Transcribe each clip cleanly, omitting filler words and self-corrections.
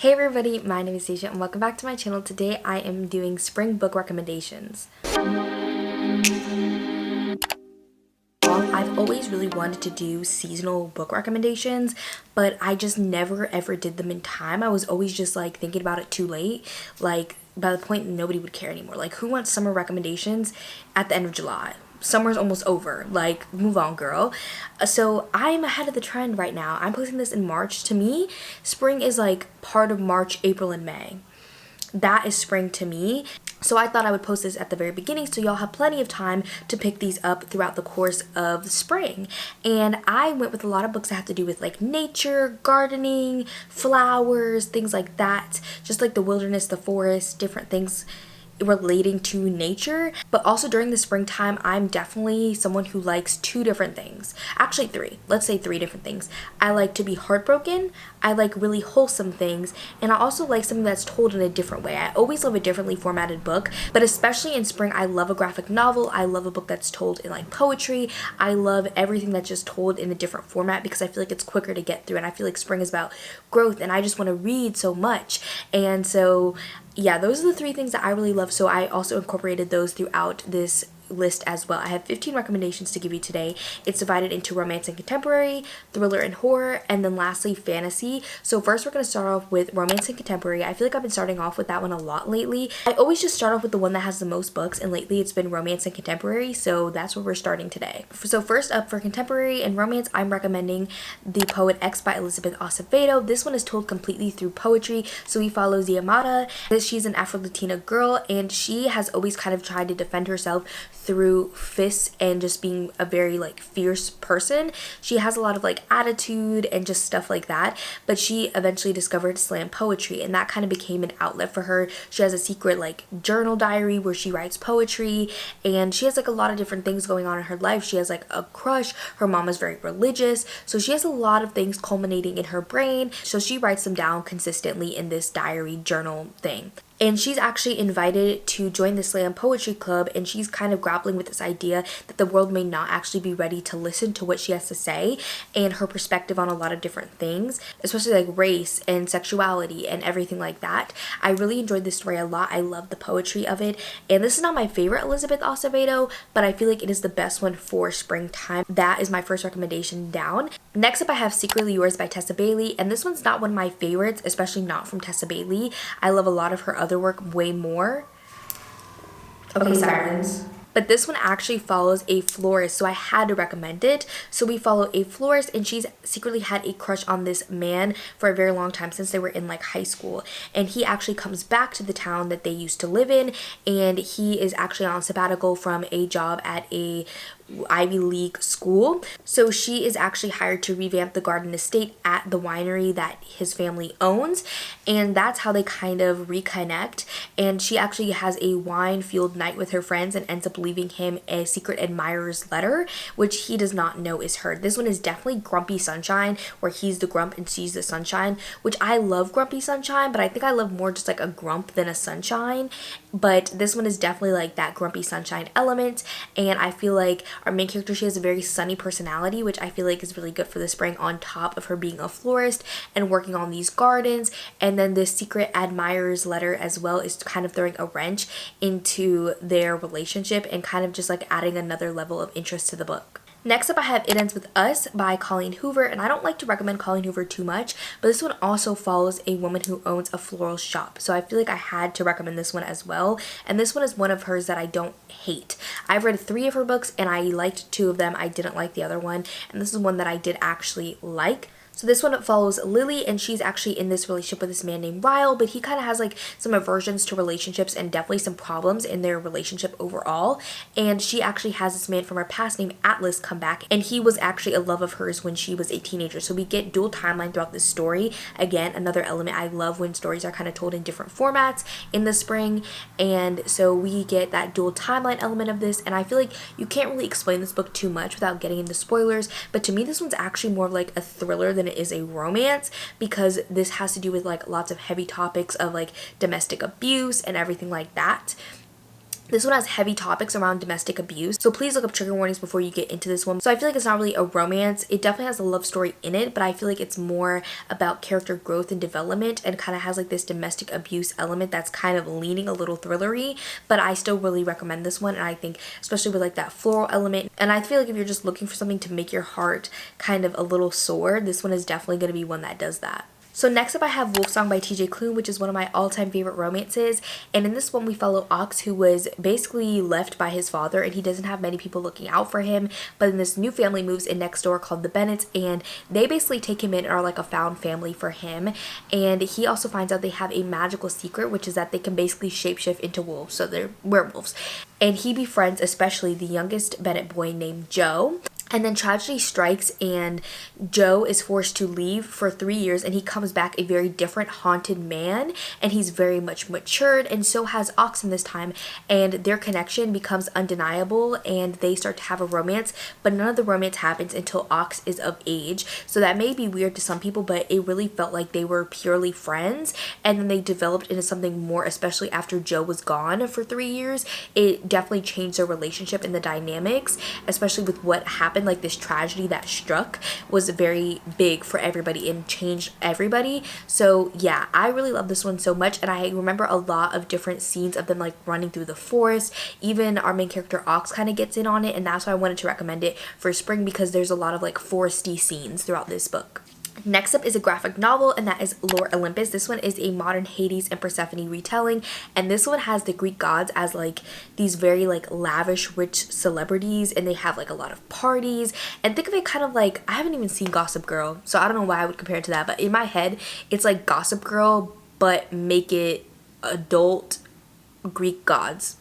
Hey everybody, my name is Asia and welcome back to my channel. Today I am doing spring book recommendations. I've always really wanted to do seasonal book recommendations, but I just never ever did them in time. I was always just like thinking about it too late, like by the point nobody would care anymore. Like, who wants summer recommendations at the end of July? Summer's almost over. Like, move on, girl. So I'm ahead of the trend right now. I'm posting this in March. To me, spring is like part of March, April, and May. That is spring to me. So I thought I would post this at the very beginning so y'all have plenty of time to pick these up throughout the course of the spring. And I went with a lot of books that have to do with like nature, gardening, flowers, things like that. Just like the wilderness, the forest, different things relating to nature. But also during the springtime, I'm definitely someone who likes two different things. Actually three. Let's say three different things. I like to be heartbroken, I like really wholesome things, and I also like something that's told in a different way. I always love a differently formatted book, but especially in spring, I love a graphic novel. I love a book that's told in like poetry. I love everything that's just told in a different format because I feel like it's quicker to get through, and I feel like spring is about growth and I just want to read so much. And so yeah, those are the three things that I really love, so I also incorporated those throughout this list as well. I have 15 recommendations to give you today. It's divided into romance and contemporary, thriller and horror, and then lastly fantasy. So first we're going to start off with romance and contemporary. I feel like I've been starting off with that one a lot lately. I always just start off with the one that has the most books, and lately it's been romance and contemporary, so that's where we're starting today. So first up for contemporary and romance, I'm recommending The Poet X by Elizabeth Acevedo. This one is told completely through poetry, so we follow Ziamata. She's an Afro-Latina girl, and she has always kind of tried to defend herself through fists and just being a very like fierce person. She has a lot of like attitude and just stuff like that, but she eventually discovered slam poetry, and that kind of became an outlet for her. She has a secret like journal diary where she writes poetry, and she has like a lot of different things going on in her life. She has like a crush. Her mom is very religious, so she has a lot of things culminating in her brain, so she writes them down consistently in this diary journal thing. And she's actually invited to join the slam poetry club, and she's kind of grappling with this idea that the world may not actually be ready to listen to what she has to say and her perspective on a lot of different things, especially like race and sexuality and everything like that. I really enjoyed this story a lot. I love the poetry of it, and this is not my favorite Elizabeth Acevedo, but I feel like it is the best one for springtime. That is my first recommendation down. Next up, I have Secretly Yours by Tessa Bailey, and this one's not one of my favorites, especially not from Tessa Bailey. I love a lot of her other work way more. Okay, silence. But this one actually follows a florist, so I had to recommend it. So we follow a florist, and she's secretly had a crush on this man for a very long time, since they were in like high school. And he actually comes back to the town that they used to live in, and he is actually on sabbatical from a job at a Ivy League school. So she is actually hired to revamp the garden estate at the winery that his family owns, and that's how they kind of reconnect. And she actually has a wine-fueled night with her friends and ends up leaving him a secret admirer's letter, which he does not know is her. This one is definitely Grumpy Sunshine, where he's the grump and she's the sunshine, which I love Grumpy Sunshine, but I think I love more just like a grump than a sunshine. But this one is definitely like that Grumpy Sunshine element, and I feel like our main character, she has a very sunny personality, which I feel like is really good for the spring, on top of her being a florist and working on these gardens. And then this secret admirer's letter as well is kind of throwing a wrench into their relationship and kind of just like adding another level of interest to the book. Next up, I have It Ends With Us by Colleen Hoover, and I don't like to recommend Colleen Hoover too much, but this one also follows a woman who owns a floral shop, so I feel like I had to recommend this one as well. And this one is one of hers that I don't hate. I've read 3 of her books, and I liked 2 of them. I didn't like the other one, and this is one that I did actually like. So this one follows Lily, and she's actually in this relationship with this man named Ryle, but he kind of has like some aversions to relationships and definitely some problems in their relationship overall. And she actually has this man from her past named Atlas come back, and he was actually a love of hers when she was a teenager. So we get dual timeline throughout this story. Again, another element I love when stories are kind of told in different formats in the spring, and so we get that dual timeline element of this. And I feel like you can't really explain this book too much without getting into spoilers, but to me this one's actually more of like a thriller than it is a romance, because this has to do with like lots of heavy topics of like domestic abuse and everything like that. This one has heavy topics around domestic abuse, so please look up trigger warnings before you get into this one. So I feel like it's not really a romance. It definitely has a love story in it, but I feel like it's more about character growth and development, and kind of has like this domestic abuse element that's kind of leaning a little thrillery, but I still really recommend this one. And I think especially with like that floral element, and I feel like if you're just looking for something to make your heart kind of a little sore, this one is definitely going to be one that does that. So next up I have Wolf Song by TJ Klune, which is one of my all-time favorite romances. And in this one we follow Ox, who was basically left by his father and he doesn't have many people looking out for him. But then this new family moves in next door called the Bennetts, and they basically take him in and are like a found family for him. And he also finds out they have a magical secret, which is that they can basically shapeshift into wolves, so they're werewolves. And he befriends especially the youngest Bennett boy named Joe. And then tragedy strikes and Joe is forced to leave for 3 years, and he comes back a very different haunted man, and he's very much matured, and so has Oxen this time, and their connection becomes undeniable and they start to have a romance. But none of the romance happens until Ox is of age, so that may be weird to some people, but it really felt like they were purely friends, and then they developed into something more, especially after Joe was gone for 3 years. It definitely changed their relationship and the dynamics, especially with what happened. Like this tragedy that struck was very big for everybody and changed everybody. So yeah, I really love this one so much, and I remember a lot of different scenes of them like running through the forest. Even our main character Ox kind of gets in on it, and that's why I wanted to recommend it for spring, because there's a lot of like foresty scenes throughout this book. Next up is a graphic novel, and that is Lore Olympus. This one is a modern Hades and Persephone retelling, and this one has the Greek gods as like these very like lavish rich celebrities, and they have like a lot of parties. And think of it kind of like, I haven't even seen Gossip Girl, so I don't know why I would compare it to that, but in my head it's like Gossip Girl but make it adult Greek gods.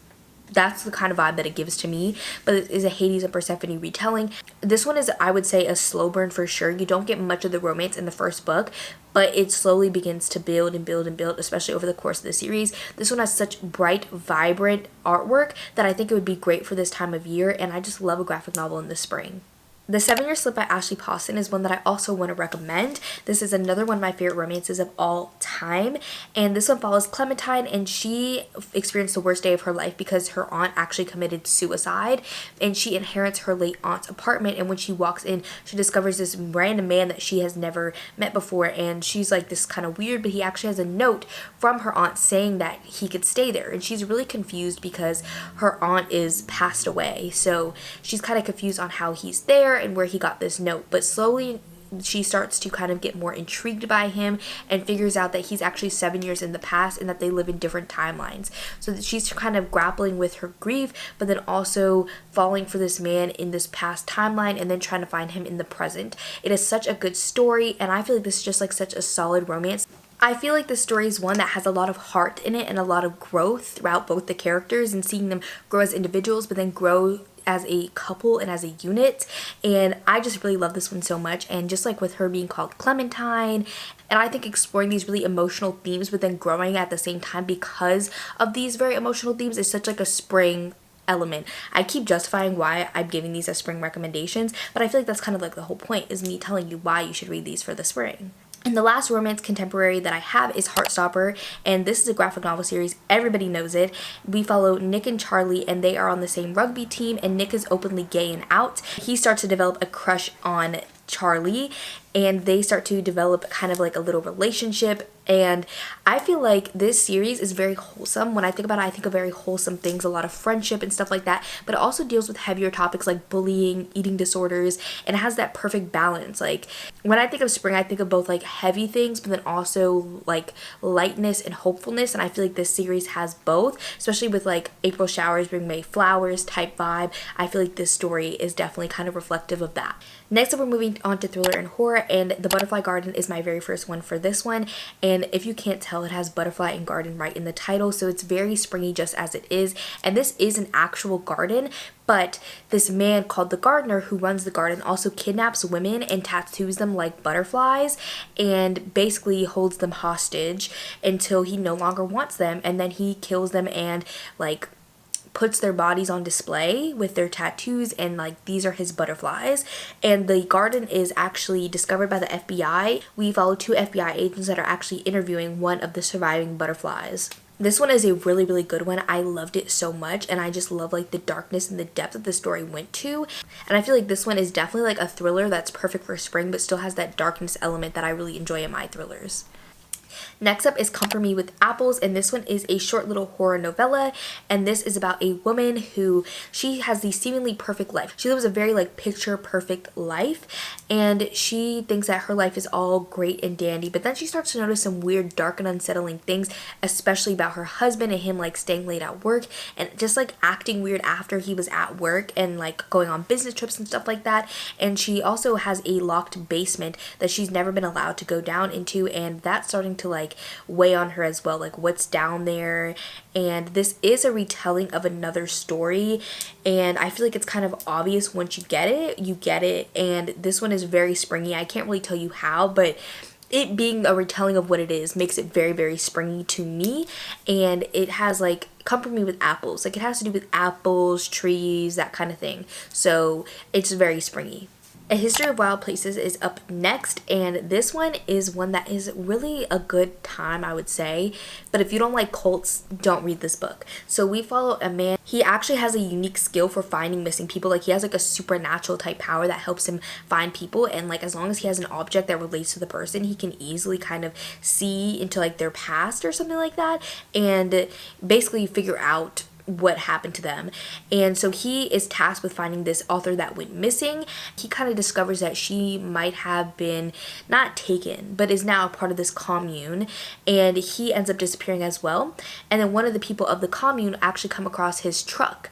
That's the kind of vibe that it gives to me, but it is a Hades and Persephone retelling. This one is, I would say, a slow burn for sure. You don't get much of the romance in the first book, but it slowly begins to build and build and build, especially over the course of the series. This one has such bright, vibrant artwork that I think it would be great for this time of year, and I just love a graphic novel in the spring. The 7 Year Slip by Ashley Poston is one that I also want to recommend. This is another one of my favorite romances of all time, and this one follows Clementine, and she experienced the worst day of her life because her aunt actually committed suicide, and she inherits her late aunt's apartment. And when she walks in, she discovers this random man that she has never met before, and she's like, this kind of weird, but he actually has a note from her aunt saying that he could stay there. And she's really confused because her aunt is passed away, so she's kind of confused on how he's there and where he got this note. But slowly she starts to kind of get more intrigued by him and figures out that he's actually 7 years in the past and that they live in different timelines. So that she's kind of grappling with her grief, but then also falling for this man in this past timeline and then trying to find him in the present. It is such a good story, and I feel like this is just like such a solid romance. I feel like this story is one that has a lot of heart in it and a lot of growth throughout both the characters, and seeing them grow as individuals but then grow as a couple and as a unit. And I just really love this one so much. And just like with her being called Clementine, and I think exploring these really emotional themes but then growing at the same time because of these very emotional themes is such like a spring element. I keep justifying why I'm giving these as spring recommendations, but I feel like that's kind of like the whole point, is me telling you why you should read these for the spring. And the last romance contemporary that I have is Heartstopper, and this is a graphic novel series. Everybody knows it. We follow Nick and Charlie, and they are on the same rugby team, and Nick is openly gay and out. He starts to develop a crush on Charlie, and they start to develop kind of like a little relationship. And I feel like this series is very wholesome. When I think about it, I think of very wholesome things, a lot of friendship and stuff like that, but it also deals with heavier topics like bullying, eating disorders, and it has that perfect balance. Like when I think of spring, I think of both like heavy things but then also like lightness and hopefulness, and I feel like this series has both, especially with like April showers bring May flowers type vibe. I feel like this story is definitely kind of reflective of that. Next up, we're moving on to thriller and horror, and The Butterfly Garden is my very first one for this one. And if you can't tell, it has butterfly and garden right in the title, so it's very springy just as it is. And this is an actual garden, but this man called the gardener who runs the garden also kidnaps women and tattoos them like butterflies and basically holds them hostage until he no longer wants them, and then he kills them and like puts their bodies on display with their tattoos, and like these are his butterflies. And the garden is actually discovered by the FBI. We follow 2 FBI agents that are actually interviewing one of the surviving butterflies. This one is a really, really good one. I loved it so much, and I just love like the darkness and the depth that the story went to. And I feel like this one is definitely like a thriller that's perfect for spring, but still has that darkness element that I really enjoy in my thrillers. Next up is Comfort Me with Apples, and this one is a short little horror novella, and this is about a woman who, she has the seemingly perfect life. She lives a very like picture perfect life, and she thinks that her life is all great and dandy, but then she starts to notice some weird, dark and unsettling things, especially about her husband and him like staying late at work and just like acting weird after he was at work and like going on business trips and stuff like that. And she also has a locked basement that she's never been allowed to go down into, and that's starting to like weigh on her as well, like what's down there. And this is a retelling of another story, and I feel like it's kind of obvious once you get it, and this one is very springy. I can't really tell you how, but it being a retelling of what it is makes it very, very springy to me. And it has like Comfort Me with Apples, like it has to do with apples, trees, that kind of thing, so it's very springy. A History of Wild Places is up next, and this one is one that is really a good time, I would say. But if you don't like cults, don't read this book. So we follow a man. He actually has a unique skill for finding missing people. Like he has like a supernatural type power that helps him find people, and like as long as he has an object that relates to the person, he can easily kind of see into like their past or something like that, and basically figure out what happened to them. And so he is tasked with finding this author that went missing. He kind of discovers that she might have been not taken, but is now a part of this commune, and he ends up disappearing as well. And then one of the people of the commune actually come across his truck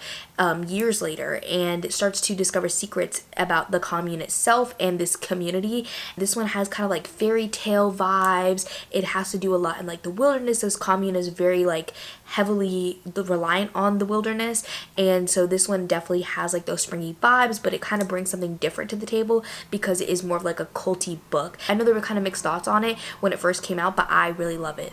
years later, and starts to discover secrets about the commune itself and this community. This one has kind of like fairy tale vibes. It has to do a lot in like the wilderness. This commune is very like heavily reliant on the wilderness, and so this one definitely has like those springy vibes, but it kind of brings something different to the table because it is more of like a culty book. I know there were kind of mixed thoughts on it when it first came out, but I really love it.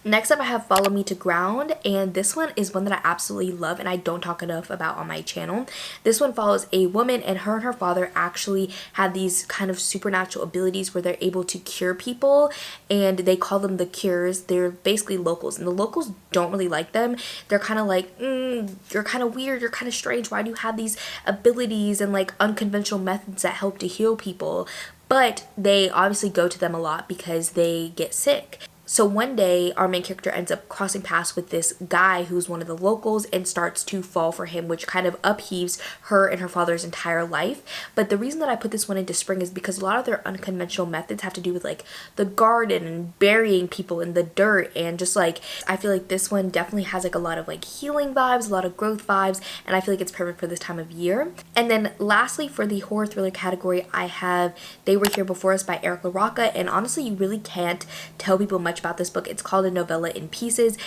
Next up, I have Follow Me to Ground, and this one is one that I absolutely love and I don't talk enough about on my channel. This one follows a woman, and her father actually had these kind of supernatural abilities where they're able to cure people, and they call them the Cures. They're basically locals, and the locals don't really like them. They're kind of like, you're kind of weird, you're kind of strange, why do you have these abilities and like unconventional methods that help to heal people? But they obviously go to them a lot because they get sick. So one day, our main character ends up crossing paths with this guy who's one of the locals and starts to fall for him, which kind of upheaves her and her father's entire life. But the reason that I put this one into spring is because a lot of their unconventional methods have to do with like the garden and burying people in the dirt, and just like, I feel like this one definitely has like a lot of like healing vibes, a lot of growth vibes, and I feel like it's perfect for this time of year. And then lastly, for the horror thriller category, I have They Were Here Before Us by Eric LaRocca, and honestly, you really can't tell people much about this book. It's called A Novella in Pieces.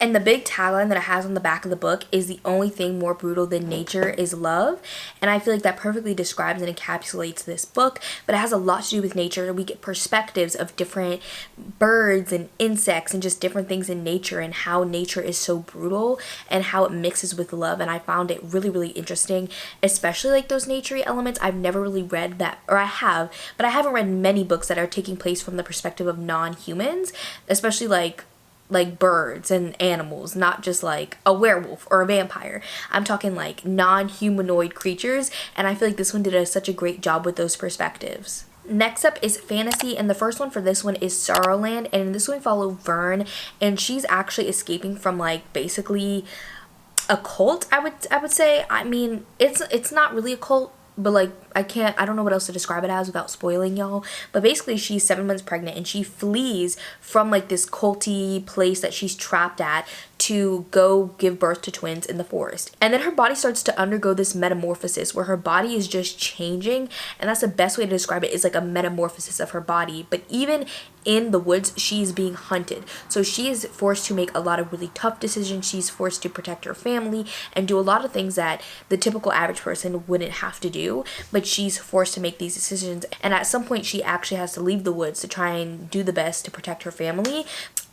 And the big tagline that it has on the back of the book is, "The only thing more brutal than nature is love." And I feel like that perfectly describes and encapsulates this book, but it has a lot to do with nature. We get perspectives of different birds and insects and just different things in nature, and how nature is so brutal and how it mixes with love. And I found it really, really interesting, especially like those naturey elements. I've never really read that, or I have, but I haven't read many books that are taking place from the perspective of non-humans, especially like birds and animals, not just like a werewolf or a vampire. I'm talking like non-humanoid creatures, and I feel like this one did such a great job with those perspectives. Next up is fantasy, and the first one for this one is Sorrowland, and in this one we follow Vern, and she's actually escaping from like basically a cult, I would say. I mean, it's not really a cult, but like I don't know what else to describe it as without spoiling y'all. But basically, she's 7 months pregnant, and she flees from like this culty place that she's trapped at to go give birth to twins in the forest. And then her body starts to undergo this metamorphosis where her body is just changing, and that's the best way to describe it, is like a metamorphosis of her body. But even in the woods, she's being hunted, so she is forced to make a lot of really tough decisions. She's forced to protect her family and do a lot of things that the typical average person wouldn't have to do, but she's forced to make these decisions. And at some point, she actually has to leave the woods to try and do the best to protect her family.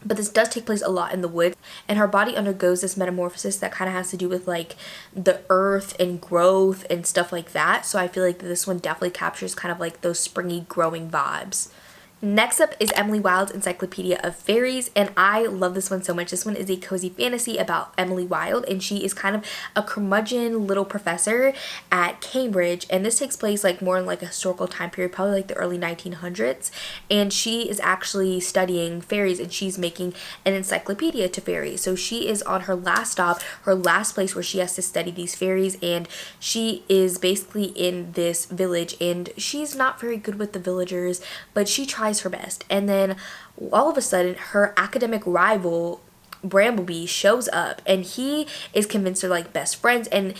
But this does take place a lot in the woods, and her body undergoes this metamorphosis that kind of has to do with like the earth and growth and stuff like that. So I feel like this one definitely captures kind of like those springy growing vibes. Next up is Emily Wilde's Encyclopedia of Fairies, and I love this one so much. This one is a cozy fantasy about Emily Wilde, and she is kind of a curmudgeon little professor at Cambridge, and this takes place like more in like a historical time period, probably like the early 1900s, and she is actually studying fairies, and she's making an encyclopedia to fairies. So she is on her last stop, her last place where she has to study these fairies, and she is basically in this village, and she's not very good with the villagers, but she tries her best. And then all of a sudden her academic rival Bramblebee shows up, and he is convinced they're like best friends, and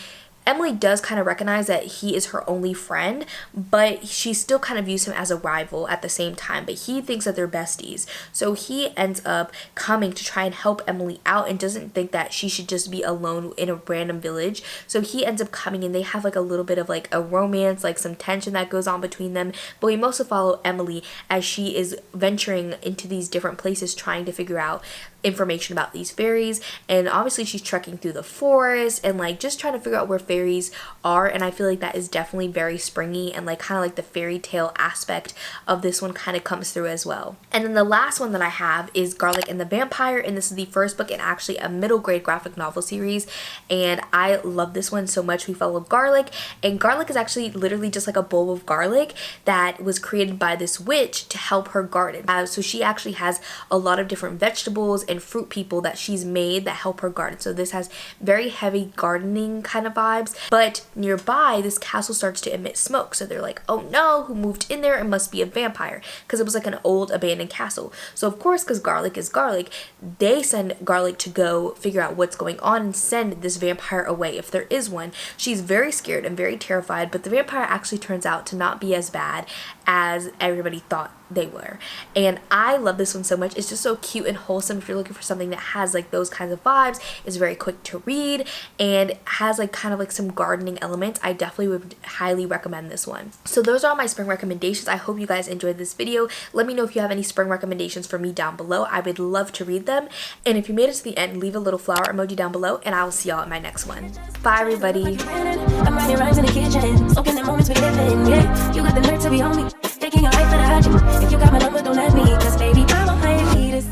Emily does kind of recognize that he is her only friend, but she still kind of views him as a rival at the same time, but he thinks that they're besties. So he ends up coming to try and help Emily out and doesn't think that she should just be alone in a random village. So he ends up coming, and they have like a little bit of like a romance, like some tension that goes on between them, but we mostly follow Emily as she is venturing into these different places trying to figure out information about these fairies. And obviously she's trekking through the forest and like just trying to figure out where fairies are, and I feel like that is definitely very springy, and like kind of like the fairy tale aspect of this one kind of comes through as well. And then the last one that I have is Garlic and the Vampire, and this is the first book in actually a middle grade graphic novel series, and I love this one so much. We follow Garlic, and Garlic is actually literally just like a bowl of garlic that was created by this witch to help her garden. So she actually has a lot of different vegetables and fruit people that she's made that help her garden. So this has very heavy gardening kind of vibes, but nearby this castle starts to emit smoke. So they're like, oh no, who moved in there? It must be a vampire, because it was like an old abandoned castle. So of course, because Garlic is Garlic, they send Garlic to go figure out what's going on and send this vampire away if there is one. She's very scared and very terrified, but the vampire actually turns out to not be as bad as everybody thought they were. And I love this one so much. It's just so cute and wholesome. If you're looking for something that has like those kinds of vibes, it's very quick to read and has like kind of like some gardening elements, I definitely would highly recommend this one. So those are all my spring recommendations. I hope you guys enjoyed this video. Let me know if you have any spring recommendations for me down below. I would love to read them. And if you made it to the end, leave a little flower emoji down below, and I will see y'all in my next one. Bye everybody. I'm writing rhymes in the kitchen, soaking in moments we live in. Yeah, you got the nerve to be on me, taking your life for the hydrogen. If you got my number, don't let me, cause baby, I'm on hiatus.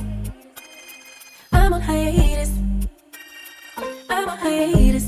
I'm on hiatus. I'm on hiatus.